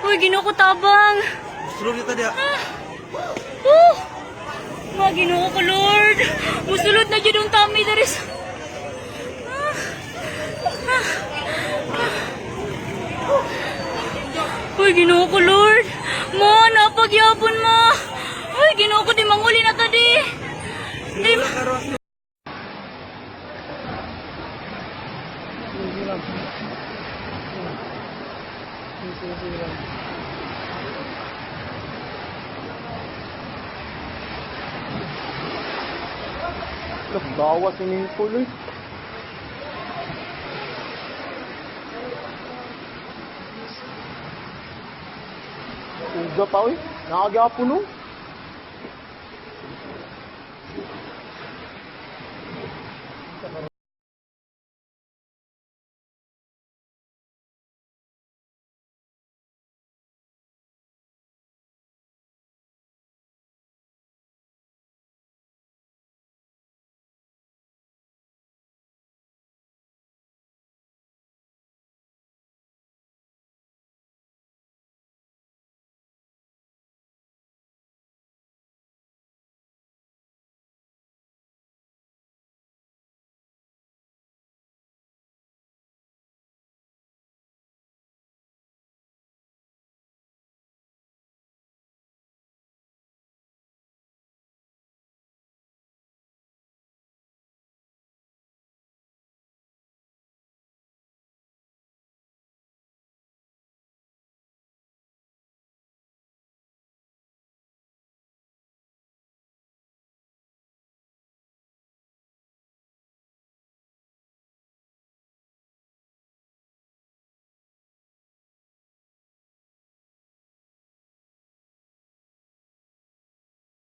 Uy, Ginoo ko tabang. Sulod kita dia. Mga Ginoo ko, Lord. Musulod na dyan ang tummy dari sa... Uy, Ginoo ko, Lord. Mo, napagyapon mo. Uy, Ginoo ko, di manguli na tadi. Di... Bawas ini puloy. Uga pa, uy. Nakagapon, no?